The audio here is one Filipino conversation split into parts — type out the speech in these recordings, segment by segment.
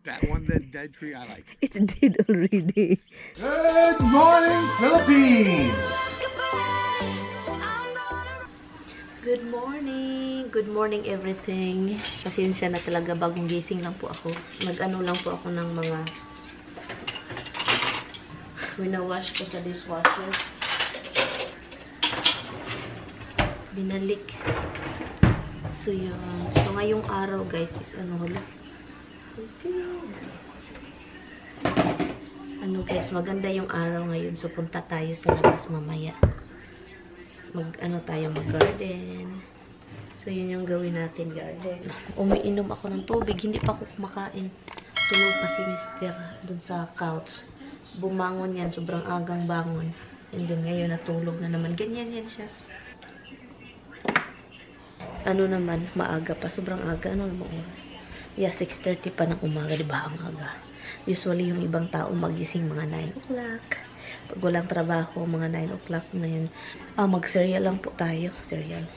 That one dead tree I like. It's dead already. Good morning, Philippines! Good morning! Good morning everything. Pasensya na talaga, bagong gising lang po ako. Nag-ano lang po ako ng mga winawash ko sa dishwasher. Binalik. So yun. So ngayong araw guys is ano hula. Ano guys, maganda yung araw ngayon. So punta tayo sa labas mamaya. Mag-ano tayo, mag-garden. So, yun yung gawin natin, garden. Umiinom ako ng tubig. Hindi pa ako kumakain. Tulog pa si Mister dun sa couch. Bumangon yan. Sobrang agang bangon. And then, ngayon natulog na naman. Ganyan yan siya. Ano naman, maaga pa. Sobrang aga. Ano naman oras? Yeah, 6:30 pa ng umaga. Diba? Ang aga. Usually, yung ibang tao magising mga 9 o'clock. Pag walang trabaho, mga 9 o'clock na yun. Mag-cereal lang po tayo. Cereal.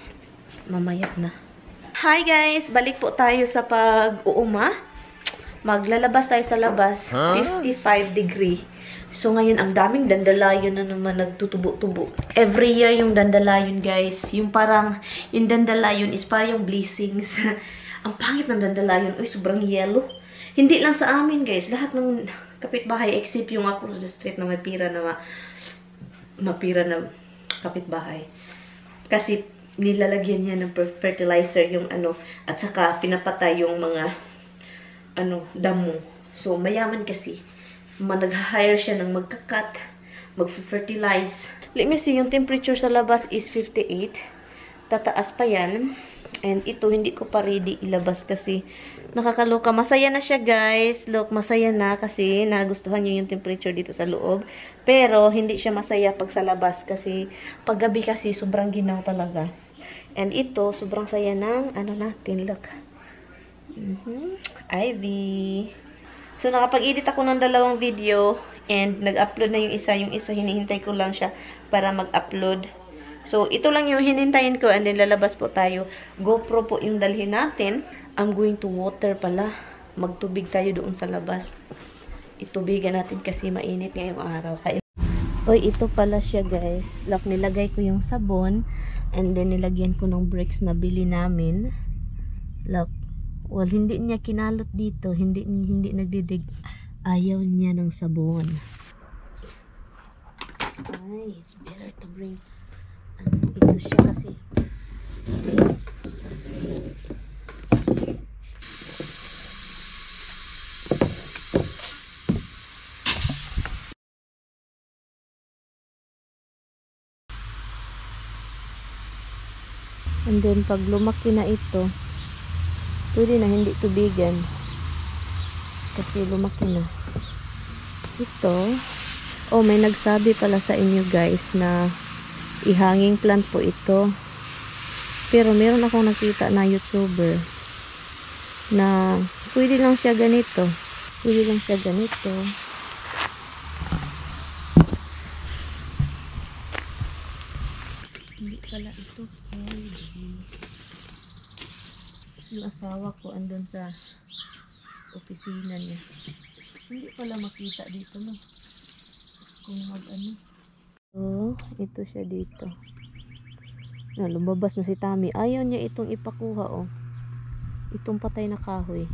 Mamaya na. Hi guys! Balik po tayo sa pag-uuma. Maglalabas tayo sa labas. 55 degree. So ngayon, ang daming dandalayon na naman nagtutubo-tubo. Every year yung dandalayon guys. Yung parang, yung dandalayon is parang yung blessings. Ang pangit ng dandalayon. Uy, sobrang yellow. Hindi lang sa amin guys. Lahat ng kapitbahay except yung across the street na may pira na mapira na kapitbahay. Kasi nilalagyan niya ng fertilizer yung ano, at saka pinapatay yung mga ano, damo. So mayaman kasi. Nag-hire siya ng magkakat, mag-fertilize. Let me see, yung temperature sa labas is 58. Tataas pa yan. And ito, hindi ko pa ready ilabas kasi nakakaloka. Masaya na siya, guys. Look, masaya na kasi nagustuhan niyo yung temperature dito sa loob. Pero, hindi siya masaya pag sa labas kasi paggabi kasi sobrang ginaw talaga. And ito, sobrang saya ng ano natin. Look. Ivy. So, nakapag-edit ako ng 2 video and nag-upload na yung isa. Yung isa, hinihintay ko lang siya para mag-upload. So, ito lang yung hinintayin ko and then lalabas po tayo. GoPro po yung dalhin natin. I'm going to water pala. Magtubig tayo doon sa labas. Itubigan natin kasi mainit ngayong araw. Oy, ito pala siya guys. Look, nilagay ko yung sabon and then nilagyan ko ng bricks na bili namin. Look. Well, hindi niya kinalot dito. Hindi nagdidig. Ayaw niya ng sabon. Ay, it's better to bring ito siya kasi and then pag lumaki na ito pwede na hindi tubigan kasi lumaki na ito. Oh, may nagsabi pala sa inyo guys na ihanging plant po ito. Pero meron akong nakita na YouTuber na pwede lang siya ganito. Pwede lang siya ganito. Hindi pala ito. Yung asawa ko andun sa opisina niya. Hindi pala makita dito no. Kung mag-ano. So, ito siya dito. Na, lumabas na si Tami. Ayaw niya itong ipakuha, oh. Itong patay na kahoy.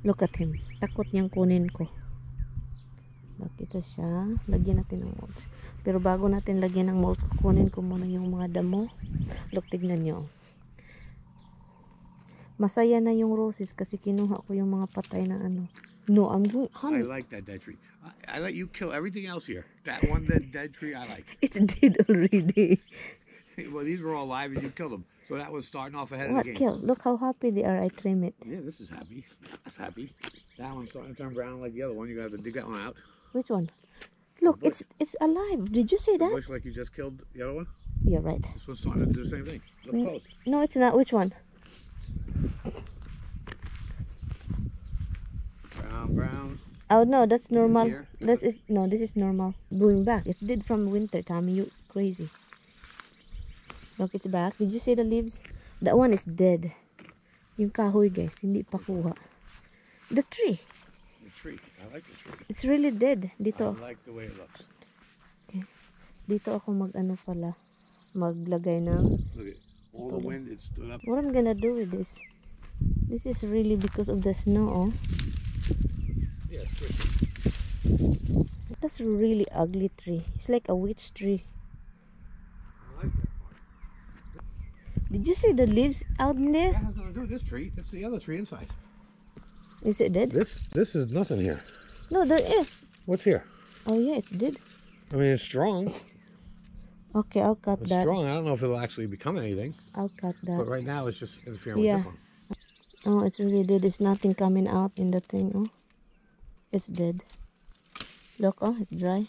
Look at him. Takot niyang kunin ko. Bakit siya? Lagyan natin ng mulch. Pero bago natin lagyan ng mulch, kunin ko muna yung mga damo. Look, tignan niyo. Masaya na yung roses kasi kinuha ko yung mga patay na ano. No, I'm going. Honey. I like that dead tree. I let you kill everything else here. That one dead tree I like. It's dead already. Well, these were all alive and you killed them. So that was starting off ahead What of the game. kill? Look how happy they are. I trim it. Yeah, this is happy. That's happy. That one's starting to turn brown like the other one. You're going to have to dig that one out. Which one? Look, it's alive. Did you see that? Looks like you just killed the other one. You're right. This one's starting to do the same thing. Look close. No, it's not. Which one? Brown. Oh no, that's normal. Here? No, this is normal. Going back. It's dead from winter, Tommy. You crazy. Look, it's back. Did you see the leaves? That one is dead. Yung kahoy, guys, hindi pa kuha. The tree. The tree. I like the tree. It's really dead. Dito. I like the way it looks. Okay. Dito ako mag-ano pala. Maglagay ng... Look at all the wind. It stood up. What I'm gonna do with this? This is really because of the snow. Oh. Yeah, it's pretty. That's a really ugly tree. It's like a witch tree. I like that part. Did you see the leaves out there? That has nothing to do with this tree. That's the other tree inside. Is it dead? This is nothing here. No, there is. What's here? Oh yeah, it's dead. I mean, it's strong. Okay, I'll cut It's that. strong. I don't know if it'll actually become anything. I'll cut But that. right now, it's just interfering Yeah. with this one. Oh, it's really dead. There's nothing coming out in the thing. Oh, it's dead. Look, oh, it's dry.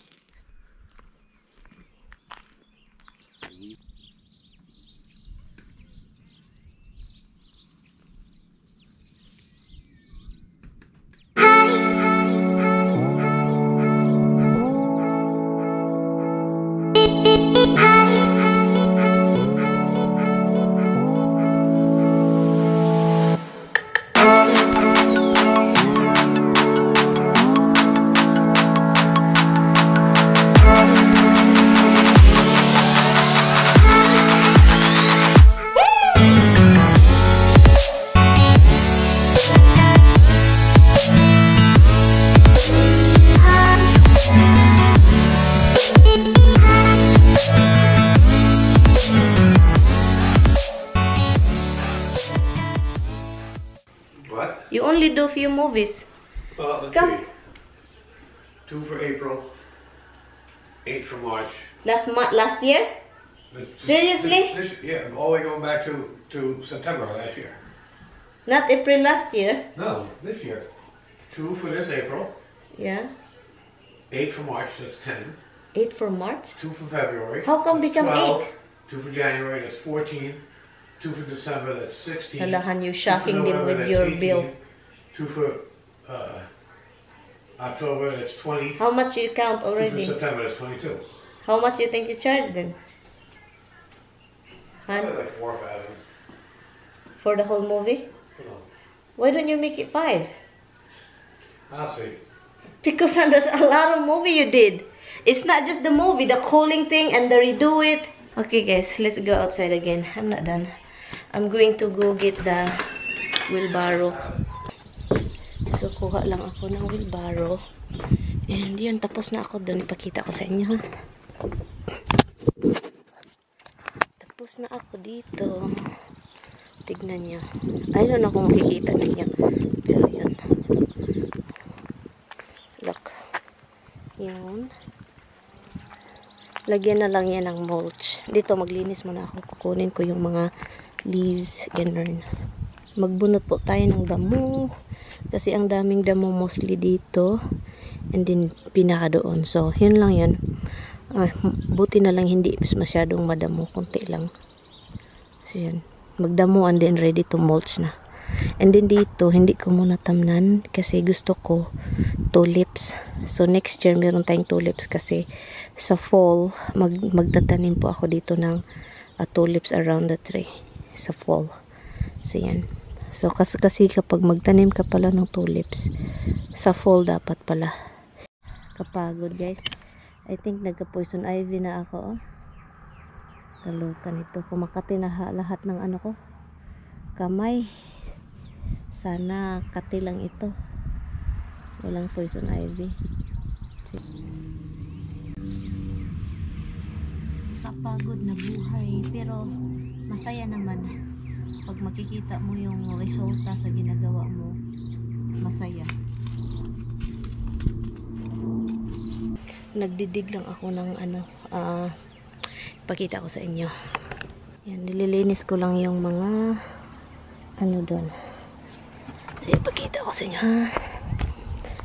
What? You only do few movies. Let's Come. see. 2 for April. 8 for March. Last year? Seriously? Yeah, all the way going back to September last year. Not April last year. No, this year. 2 for this April. Yeah. 8 for March, that's 10. 8 for March. 2 for February. How come that's become 12. 8? 2 for January, that's 14. 2 for December, that's 16. Kalahan you 2 for shocking them November, with that's your 18. bill. 2 for October, that's 20. How much you count 2 for already? September, that's 22. How much you think you charge them? Probably Huh? like 4 or 5. For the whole movie? You know, Why don't you make it 5? I'll see. Because that's a lot of movie you did. It's not just the movie, the calling thing and the redo it. Okay guys, let's go outside again. I'm not done. I'm going to go get the wheelbarrow. So, kuha lang ako ng wheelbarrow. And yun, tapos na ako doon. Ipakita ko sa inyo, ha? Tapos na ako dito. Tignan nyo. I don't know kung makikita ninyo. Pero yun. Look. Yun. Lagyan na lang yan ng mulch. Dito, maglinis muna ako. Kukunin ko yung mga leaves. Ganun. Magbunot po tayo ng damo. Kasi ang daming damo mostly dito. And then, pinaka doon. So, yun lang yan. Buti na lang hindi masyadong madamo. Kunti lang. So, yun. Magdamo and then ready to mulch na. And then dito, hindi ko muna tamnan kasi gusto ko tulips. So next year, meron tayong tulips kasi sa fall, magtatanim po ako dito ng tulips around the tree sa fall. So yan. So kasi kapag magtanim ka pala ng tulips, sa fall dapat pala. Kapagod guys. I think nagka-poison ivy na ako. Oh. Kalukan ito. Kumakati na lahat ng ano ko. Kamay. Sana kati lang ito. Walang poison ivy. Kapagod na buhay. Pero masaya naman. Pag makikita mo yung resulta sa ginagawa mo, masaya. Nagdidig lang ako ng ano, pakita ko sa inyo. Yan, nililinis ko lang yung mga ano doon. Ipakita ko sa inyo, ha?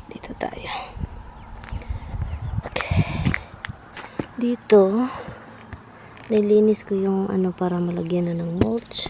Dito tayo. Okay. Dito, nililinis ko yung ano para malagyan na ng mulch.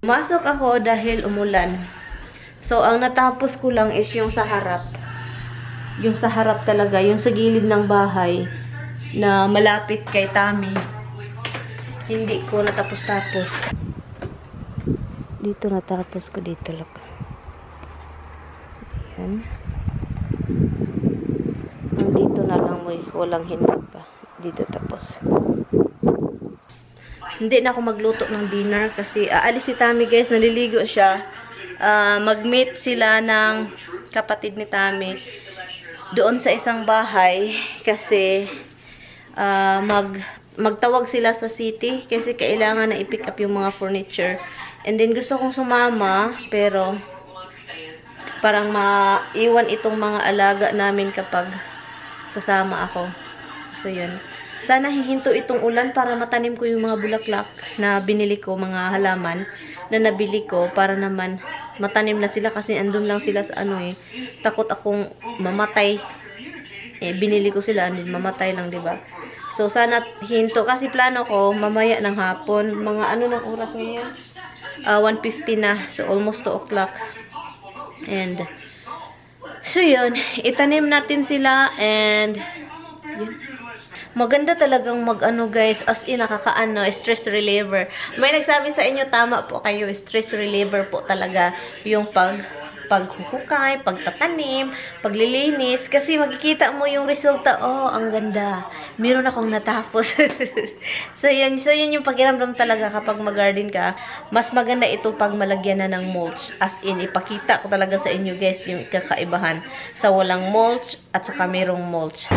Masok ako dahil umulan. So, ang natapos ko lang is yung sa harap. Yung sa harap talaga, yung sa gilid ng bahay na malapit kay Tami. Hindi ko natapos-tapos. Dito natapos ko dito, look. Ayan. Dito na lang mo, walang hindi pa. Dito tapos. Hindi na ako magluto ng dinner kasi aalis si Tami, guys. Naliligo siya. Mag-meet sila ng kapatid ni Tami doon sa isang bahay kasi magtawag sila sa city kasi kailangan na i-pick up yung mga furniture. And then gusto kong sumama pero parang maiwan itong mga alaga namin kapag sasama ako. So, yun. Sana hihinto itong ulan para matanim ko yung mga bulaklak na binili ko, mga halaman na nabili ko para naman matanim na sila kasi andun lang sila sa ano eh. Takot akong mamatay. Binili ko sila, andun mamatay lang, diba? So, sana hinto. Kasi plano ko, mamaya ng hapon. Mga ano ng oras ngayon? 1:50 na. So, almost 2 o'clock. And, so yun, itanim natin sila and yun. Maganda talagang mag-ano guys, as in nakakaano, stress reliever. May nagsabi sa inyo, tama po kayo, stress reliever po talaga yung paghuhukay, pagtatanim, paglilinis, kasi makikita mo yung resulta, oh, ang ganda. Meron akong natapos. so yun yung pakiramdam talaga kapag mag-garden ka. Mas maganda ito pag malagyan na ng mulch. As in, ipakita ko talaga sa inyo guys yung kakaibahan sa walang mulch at saka merong mulch.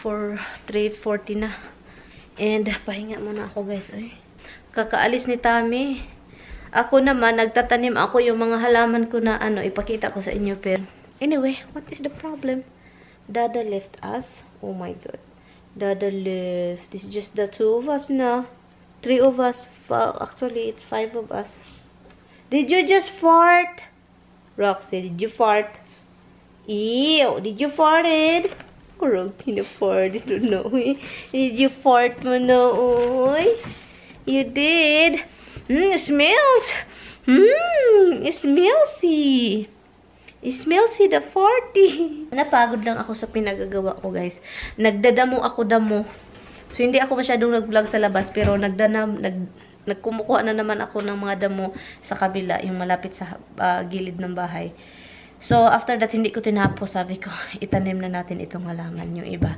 For 3:40 na. And pahinga muna ako guys. Ay, kakaalis ni Tami. Ako naman, nagtatanim ako yung mga halaman ko na ano, ipakita ko sa inyo. Pero anyway, what is the problem? Dada left us. Oh my god. Dada left. It's just the 2 of us now. 3 of us. Actually, it's 5 of us. Did you just fart? Roxy, did you fart? Ew, did you fart it? Roxy na fart. I don't know. Did you fart mo na, oy? You did. It smells. It smellsy. It smellsy the farty. Napagod lang ako sa pinagagawa ko, guys. Nagdadamo ako damo. So, hindi ako masyadong nag-vlog sa labas, pero nagkumukuha na naman ako ng mga damo sa kabila, yung malapit sa gilid ng bahay. So, after that, hindi ko tinapos. Sabi ko, itanim na natin itong halaman, yung iba.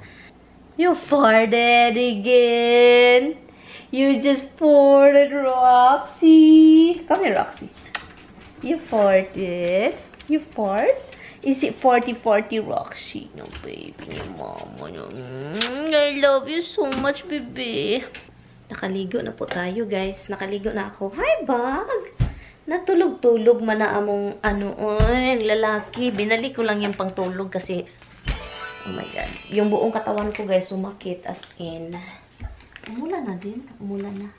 You farted again. You just farted, Roxy. Come here, Roxy. You farted. You fart? Is it 40-40, Roxy? No, baby. No, mama. No. I love you so much, baby. Nakaligo na po tayo, guys. Nakaligo na ako. Hi, bag! Natulog-tulog man na among ano, ang lalaki. Binali ko lang yung pangtulog kasi, oh my god. Yung buong katawan ko, guys, sumakit as in. Umulan na din. Umulan na.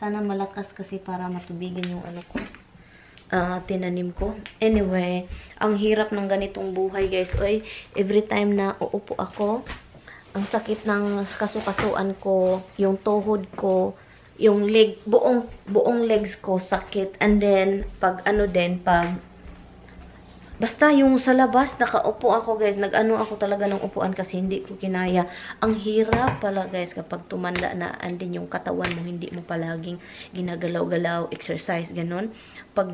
Sana malakas kasi para matubigan yung ano ko. Tinanim ko. Anyway, ang hirap ng ganitong buhay, guys. Oy, every time na uupo ako, ang sakit ng kasukasuan ko, yung tuhod ko, yung leg, buong legs ko sakit. And then, pag basta yung sa labas, nakaupo ako, guys. Nag-ano ako talaga ng upuan kasi hindi ko kinaya. Ang hirap pala, guys, kapag tumanda na, andin yung katawan mo, hindi mo palaging ginagalaw-galaw, exercise, ganun. Pag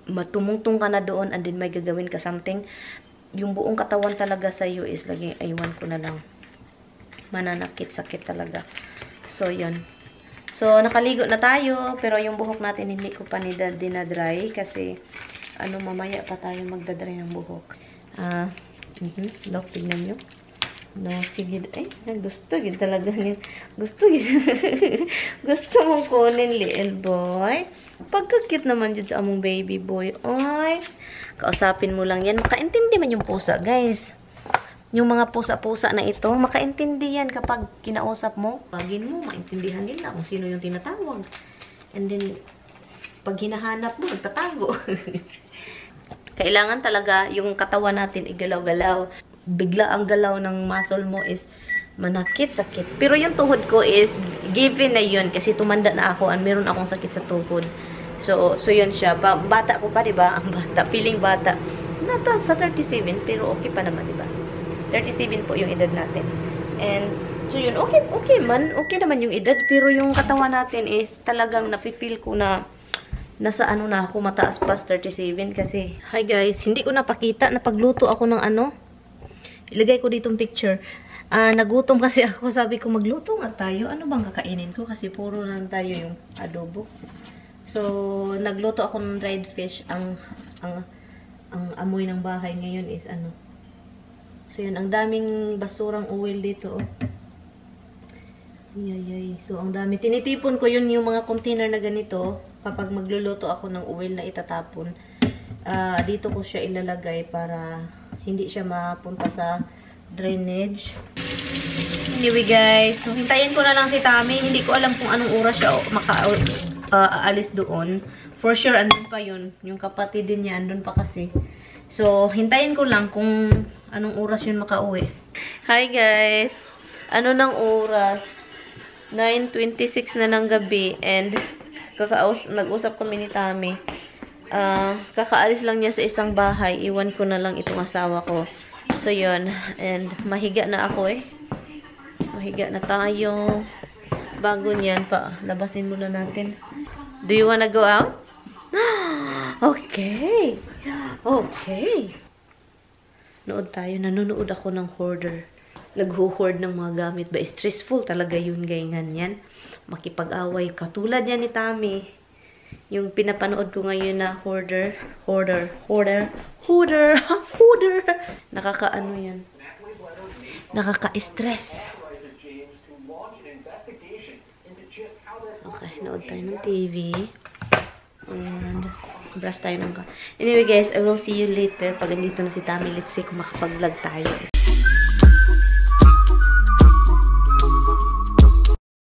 matumungtong ka na doon, and then may gagawin ka something, yung buong katawan talaga sa iyo is laging, aywan ko na lang. Mananakit, sakit talaga. So, yun. So, nakaligo na tayo, pero yung buhok natin hindi ko pa dinadry kasi ano, mamaya pa tayo magdadry ng buhok. Look, tignan nyo. No, sige. Ay, gusto gid talaga niya. Gusto mong kunin, little boy. Pagka-cute naman dyan sa among baby boy. Ay, kausapin mo lang yan. Makaintindi man yung pusa, guys. Yung mga pusa-pusa na ito, makaintindi yan kapag kinausap mo. Pagin mo, maintindihan nila kung sino yung tinatawag. And then, pag hinahanap mo, nagtatago. Kailangan talaga yung katawan natin igalaw-galaw. Bigla ang galaw ng muscle mo is manakit, sakit. Pero yung tuhod ko is given na yun kasi tumanda na ako and meron akong sakit sa tuhod. So yun siya. Bata ko pa, diba? Ang bata. Feeling bata. Nata sa 37, pero okay pa naman, diba? 37 po yung edad natin. And, so yun, okay man. Okay naman yung edad. Pero yung katawan natin is talagang nafe-feel ko na nasa ano na ako, mataas plus 37 kasi. Hi guys, hindi ko napakita na pagluto ako ng ano. Ilagay ko ditong picture. Nagutom kasi ako. Sabi ko, magluto nga tayo. Ano bang kakainin ko? Kasi puro lang tayo yung adobo. So, nagluto ako ng dried fish. Ang amoy ng bahay ngayon is ano. So, yun. Ang daming basurang oil dito. Oh. Yay. So, ang dami. Tinitipon ko yun yung mga container na ganito. Kapag magluluto ako ng oil na itatapon. Dito ko siya ilalagay para hindi siya mapunta sa drainage. Anyway guys, so hintayin ko na lang si Tami. Hindi ko alam kung anong oras siya aalis doon. For sure, andun pa yun. Yung kapatid din niya, andun pa kasi. So, hintayin ko lang kung anong oras yun makauwi. Hi guys! Ano ng oras? 9:26 na ng gabi and nag-usap kami ni Tami. Kakaalis lang niya sa isang bahay. Iwan ko na lang itong asawa ko. So, yun. And, mahiga na ako eh. Mahiga na tayo. Bago niyan pa, labasin muna natin. Do you wanna go out? Okay. Okay. Nood tayo. Nanonood ako ng hoarder. Nag-hoard ng mga gamit ba? Stressful talaga yun, ganyan yan. Makipag-away. Katulad yan ni Tami. Yung pinapanood ko ngayon na hoarder. Nakakaano yan. Nakaka-stress. Okay, nood tayo ng TV. And brush tayo ng Anyway guys, I will see you later. Pag andito na si Tami, let's see kung makapag-vlog tayo.